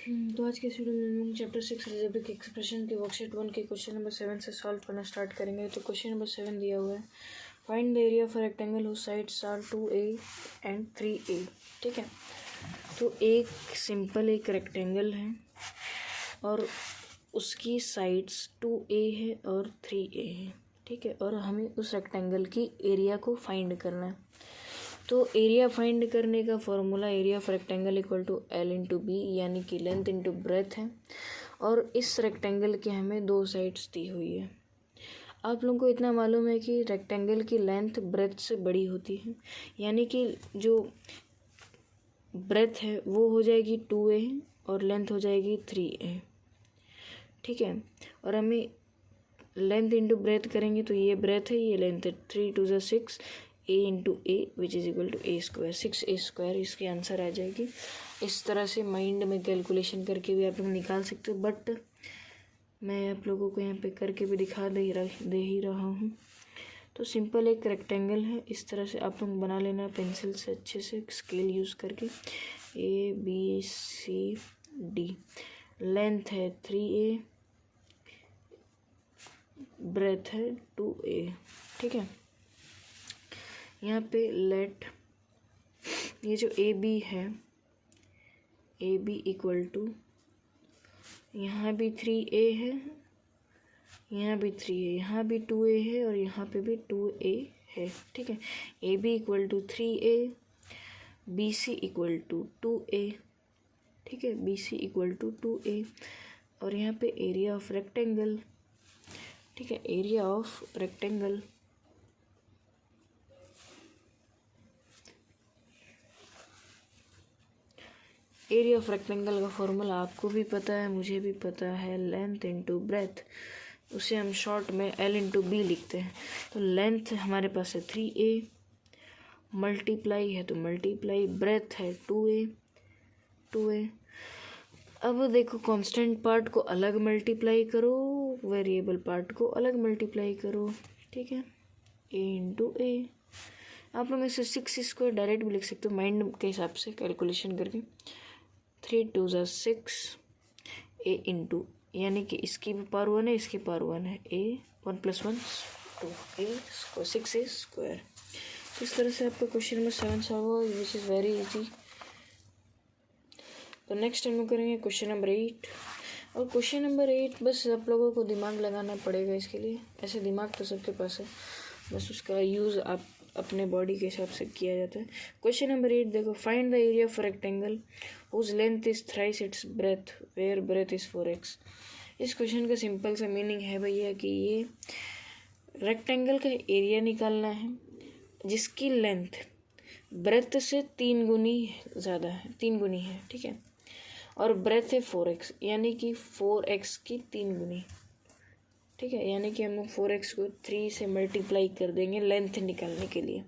तो आज के वीडियो में हम चैप्टर 6 अलजेब्रिक एक्सप्रेशन के वर्कशीट 1 के क्वेश्चन नंबर 7 से सॉल्व करना स्टार्ट करेंगे। तो क्वेश्चन नंबर 7 दिया हुआ है, find the area of rectangle whose sides are 2a and 3a। ठीक है, तो एक सिंपल एक रेक्टेंगल है और उसकी साइड्स 2a है और 3a है। ठीक है, और हमें उस रेक्टेंगल की एरिया को फाइंड करना है। तो एरिया फाइंड करने का formula area of rectangle equal to L into B, यानी कि लेंथ इंटू ब्रेथ है। और इस रेक्टेंगल के हमें दो साइड्स दी हुई है। आप लोगों को इतना मालूम है कि रेक्टेंगल की लेंथ ब्रेथ से बड़ी होती है, यानी कि जो ब्रेथ है वो हो जाएगी 2a और लेंथ हो जाएगी 3a। ठीक है, और हमें लेंथ इंटू ब्रेथ करेंगे तो ये ब्रेथ है, ये लेंथ है, 3 2 ज़ा 6 a into A which is equal to a square, 6a square इसकी आंसर आ जाएगी। इस तरह से माइंड में कैलकुलेशन करके भी आप लोग निकाल सकते हो, बट मैं आप लोगों को यहाँ पे करके भी दिखा दे ही रहा हूँ। तो सिंपल एक रेक्टेंगल है, इस तरह से आप लोग बना लेना पेंसिल से अच्छे से स्केल यूज़ करके। ABCD, लेंथ है 3a, ब्रेथ है 2a। ठीक है, यहाँ पे लेट ये जो ए बी है, ए बी इक्वल टू यहाँ भी 3a है, यहाँ भी 3a, यहाँ भी 2a है और यहाँ पे भी 2a है। ठीक है, A B equal to 3a, B C equal to 2a। ठीक है, B C equal to 2a, और यहाँ पे एरिया ऑफ रेक्टेंगल। ठीक है, area of rectangle area of rectangle का फॉर्मूला आपको भी पता है, मुझे भी पता है, लेंथ इंटू ब्रेथ, उसे हम शॉर्ट में एल इंटू बी लिखते हैं। तो लेंथ हमारे पास है 3a, मल्टीप्लाई है तो मल्टीप्लाई, ब्रेथ है 2a। अब देखो कांस्टेंट पार्ट को अलग मल्टीप्लाई करो, वेरिएबल पार्ट को अलग मल्टीप्लाई करो। ठीक है, a इंटू ए। आप लोग इसे 6 स्क्वायर डायरेक्ट भी लिख सकते हो माइंड के हिसाब से कैलकुलेशन करके। 3 2 ज़ा 6 a इंटू, यानी कि इसकी भी पावर 1 है, इसकी पावर 1 है, a 1 + 1 2 a square 6a square. इस तरह से आपका क्वेश्चन नंबर 7 सॉल्व हुआ, विच इज़ वेरी इजी। तो नेक्स्ट हम लोग करेंगे क्वेश्चन नंबर 8। और क्वेश्चन नंबर 8 बस आप लोगों को दिमाग लगाना पड़ेगा इसके लिए। ऐसे दिमाग तो सबके पास है, बस उसका यूज़ आप अपने बॉडी के हिसाब से किया जाता है। क्वेश्चन नंबर 8 देखो, find the area of rectangle whose length is thrice its breadth where breadth is 4x। इस क्वेश्चन का सिंपल सा मीनिंग है भैया कि ये रेक्टेंगल का एरिया निकालना है जिसकी लेंथ ब्रेथ से 3 गुनी ज़्यादा है, 3 गुनी है। ठीक है, और ब्रेथ है 4x, यानी कि 4x की 3 गुनी। ठीक है, यानी कि हम लोग 4x को 3 से मल्टीप्लाई कर देंगे लेंथ निकालने के लिए।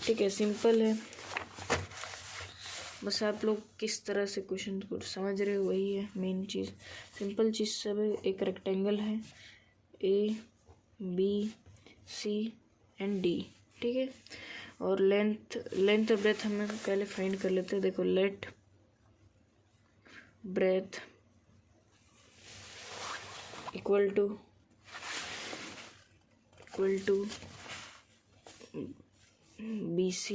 ठीक है, सिंपल है, बस आप लोग किस तरह से क्वेश्चन को समझ रहे हो वही है मेन चीज़। सिंपल चीज़ सब है, एक रेक्टेंगल है ABCD। ठीक है, और लेंथ और ब्रेथ हम पहले फाइंड कर लेते हैं। देखो, let breadth equal to BC,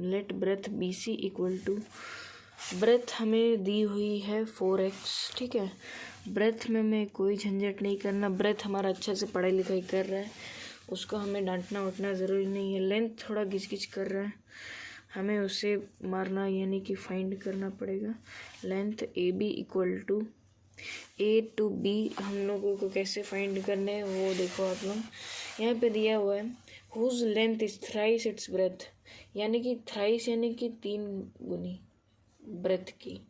let breadth BC equal to, breadth हमें दी हुई है 4x। ठीक है, ब्रेथ में हमें कोई झंझट नहीं करना, ब्रेथ हमारा अच्छा से पढ़ाई लिखाई कर रहा है, उसको हमें डांटना उठना ज़रूरी नहीं है। लेंथ थोड़ा घिच कर रहा है, हमें उसे मारना यानी कि फाइंड करना पड़ेगा। Length AB equal to A to B, हम लोगों को कैसे फाइंड करने हैं वो देखो आप लोग, यहाँ पे दिया हुआ है whose length is thrice its breadth, यानी कि थ्राइस यानी कि 3 गुनी ब्रेथ की।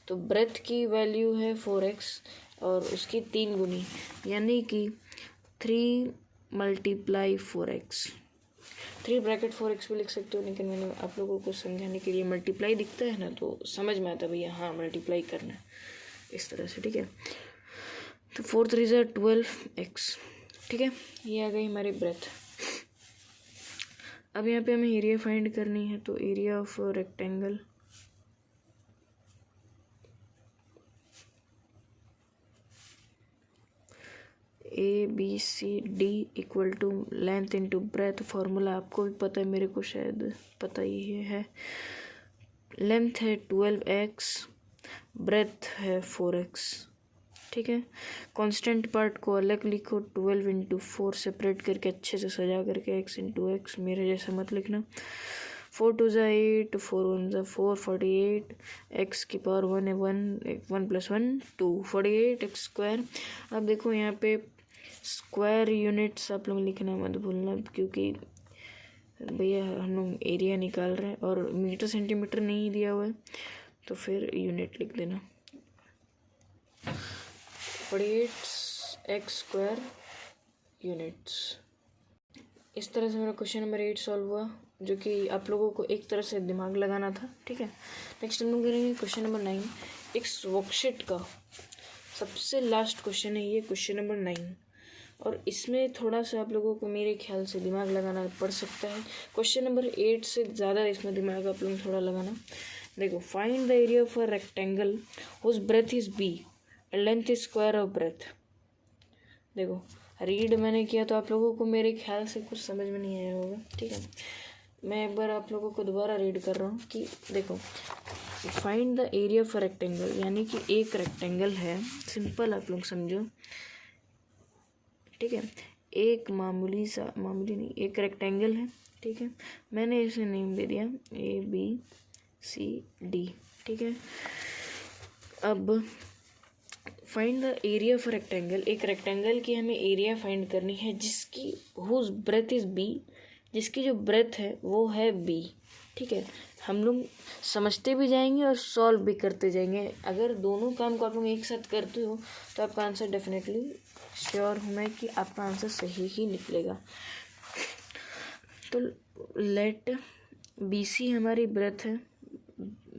तो ब्रेथ की वैल्यू है 4x और उसकी 3 गुनी, यानी कि 3 × 4x। 3 ब्रैकेट 4x भी लिख सकते हो, लेकिन मैंने आप लोगों को समझाने के लिए मल्टीप्लाई दिखता है ना तो समझ में आता भैया, हाँ मल्टीप्लाई करना है इस तरह से। ठीक है, तो 4 3 ज़ा 12x। ठीक है, ये आ गई हमारी ब्रेथ। अब यहाँ पे हमें एरिया फाइंड करनी है, तो area of rectangle ABCD equal to length into breadth. Formula आपको भी पता है, मेरे को शायद पता ही है। लेंथ है 12x, ब्रेथ है 4x, ठीक है। कांस्टेंट पार्ट को अलग लिखो, 12 इंटू 4 सेपरेट करके अच्छे से सजा करके x इंटू एक्स, मेरे जैसा मत लिखना। 4 2 ज़ा 8, 4 1 ज़ा 4, 48, x की पावर 1 है 1 प्लस 1 2, 48 x स्क्वायर। अब देखो यहाँ पे स्क्वायर यूनिट्स आप लोग लिखना मत भूलना, क्योंकि भैया हम लोग एरिया निकाल रहे हैं और मीटर सेंटीमीटर नहीं दिया हुआ है, तो फिर यूनिट लिख देना। 48 x स्क्वायर यूनिट्स। इस तरह से मेरा क्वेश्चन नंबर 8 सॉल्व हुआ, जो कि आप लोगों को एक तरह से दिमाग लगाना था, ठीक है। नेक्स्ट हम लोग करेंगे क्वेश्चन नंबर 9। एक वर्कशीट का सबसे लास्ट क्वेश्चन है ये, क्वेश्चन नंबर 9, और इसमें थोड़ा सा आप लोगों को मेरे ख्याल से दिमाग लगाना पड़ सकता है। क्वेश्चन नंबर 8 से ज़्यादा इसमें दिमाग आप लोग थोड़ा लगाना। देखो, find the area of a rectangle whose breadth is b and length is square of breadth. देखो, रीड मैंने किया तो आप लोगों को मेरे ख्याल से कुछ समझ में नहीं आया होगा, ठीक है। मैं एक बार आप लोगों को दोबारा रीड कर रहा हूँ कि देखो, find the area of a rectangle, यानी कि एक रेक्टेंगल है, सिंपल आप लोग समझो, ठीक है। एक मामूली नहीं, एक रेक्टेंगल है, ठीक है। मैंने इसे नेम दे दिया ABCD, ठीक है। अब find the area of rectangle, एक रेक्टेंगल की हमें एरिया फाइंड करनी है जिसकी हुज ब्रेथ इज b, जिसकी जो ब्रेथ है वो है b, ठीक है। हम लोग समझते भी जाएंगे और सॉल्व भी करते जाएंगे। अगर दोनों काम को आप लोग एक साथ करते हो तो आपका आंसर डेफिनेटली श्योर हूँ मैं कि आपका आंसर सही ही निकलेगा। तो लेट BC हमारी ब्रेथ है,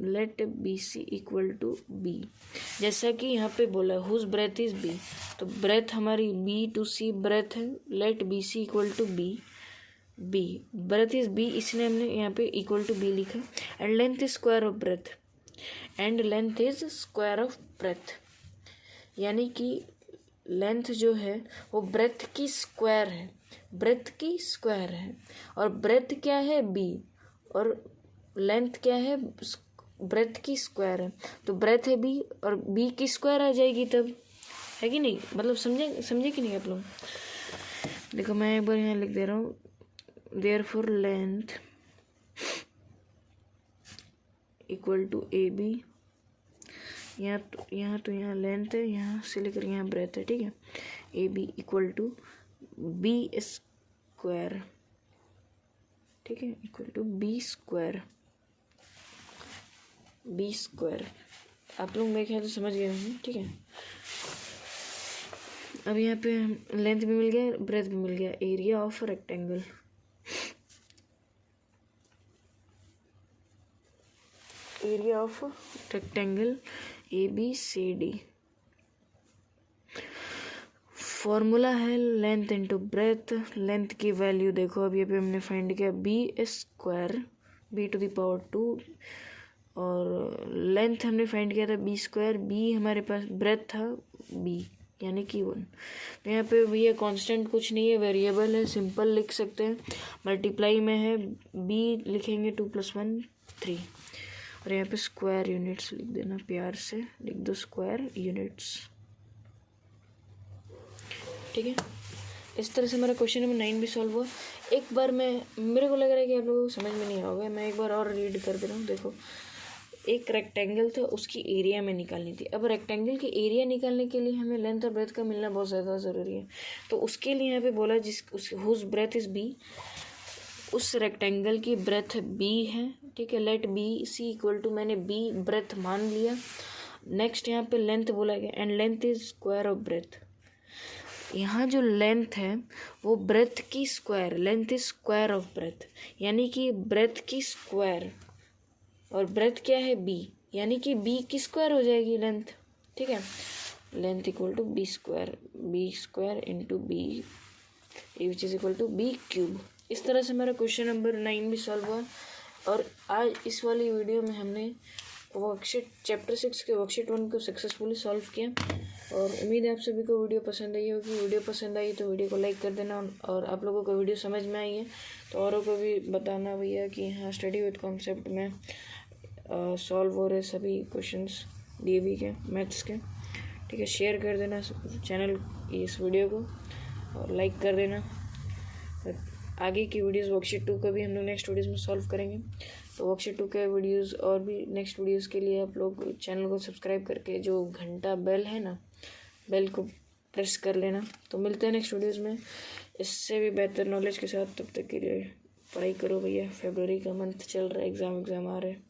let BC equal to b, जैसा कि यहाँ पे बोला हुज ब्रेथ इज b, तो ब्रेथ हमारी B to C ब्रेथ है। Let BC equal to b breadth is b, इसलिए हमने यहाँ पे इक्वल टू b लिखा। And length is square of breadth, and length is square of breadth, यानी कि लेंथ जो है वो ब्रेथ की स्क्वायर है, ब्रेथ की स्क्वायर है, और ब्रेथ क्या है b, और लेंथ क्या है ब्रेथ की स्क्वायर है, तो ब्रेथ है b और b की स्क्वायर आ जाएगी तब, है कि नहीं। मतलब समझे कि नहीं आप लोग। देखो, मैं एक बार यहाँ लिख दे रहा हूँ, therefore length equal to AB, यहाँ लेंथ है, यहाँ से लेकर यहाँ ब्रेथ है, ठीक है। AB equal to b square, ठीक है, इक्वल टू b स्क्वायर। आप लोग मेरे ख्याल से समझ गए होंगे, ठीक है। अब यहाँ पे लेंथ भी मिल गया, ब्रेथ भी मिल गया। Area of rectangle, area of rectangle ABCD, formula है लेंथ इंटू ब्रेथ। लेंथ की वैल्यू देखो, अब ये पे हमने फाइंड किया b square, b to the power 2, और लेंथ हमने फाइंड किया था b स्क्वायर, b हमारे पास ब्रेथ था b, यानी कि 1। तो यहाँ पे भैया कांस्टेंट कुछ नहीं है, वेरिएबल है, सिंपल लिख सकते हैं। मल्टीप्लाई में है, b लिखेंगे 2 + 1 3, और यहाँ पे स्क्वायर यूनिट्स लिख देना, प्यार से लिख दो स्क्वायर यूनिट्स, ठीक है। इस तरह से मेरा क्वेश्चन नंबर 9 भी सॉल्व हुआ। एक बार मेरे को लग रहा है कि आप लोगों को समझ में नहीं आओगे, मैं एक बार और रीड कर दे रहा हूँ। देखो, एक रेक्टेंगल था, उसकी एरिया में निकालनी थी। अब रेक्टेंगल की एरिया निकालने के लिए हमें लेंथ और ब्रेथ का मिलना बहुत ज़्यादा ज़रूरी है, तो उसके लिए यहाँ पे बोला हुज ब्रेथ इज़ b, उस रेक्टेंगल की ब्रेथ b है, ठीक है। लेट BC इक्वल टू, मैंने b ब्रेथ मान लिया। नेक्स्ट यहाँ पे लेंथ बोला गया, and length is square of breadth. यहाँ जो लेंथ है वो ब्रेथ की square, length is square of breadth, यानी कि ब्रेथ की स्क्वायर, और ब्रेथ क्या है b, यानी कि b की स्क्वायर हो जाएगी लेंथ, ठीक है। Length equal to b square into b, which is equal to b³। इस तरह से मेरा क्वेश्चन नंबर 9 भी सॉल्व हुआ। और आज इस वाली वीडियो में हमने वर्कशीट चैप्टर 6 के वर्कशीट 1 को सक्सेसफुली सॉल्व किया। और उम्मीद है आप सभी को वीडियो पसंद आई होगी। वीडियो पसंद आई तो वीडियो को लाइक कर देना, और आप लोगों को वीडियो समझ में आई है तो औरों को भी बताना भैया कि हाँ स्टडी विद कॉन्सेप्ट में सॉल्व हो रहे सभी क्वेश्चंस डीएवी के मैथ्स के। ठीक है, शेयर कर देना चैनल इस वीडियो को और लाइक कर देना। आगे की वीडियोस वर्कशीट 2 का भी हम लोग नेक्स्ट वीडियोस में सॉल्व करेंगे। तो वर्कशीट 2 के वीडियोस और भी नेक्स्ट वीडियोस के लिए आप लोग चैनल को सब्सक्राइब करके जो घंटा बेल है ना, बेल को प्रेस कर लेना। तो मिलते हैं नेक्स्ट वीडियोस में इससे भी बेहतर नॉलेज के साथ। तब तक के लिए पढ़ाई करो भैया, फरवरी का मंथ चल रहा है, एग्ज़ाम आ रहे हैं।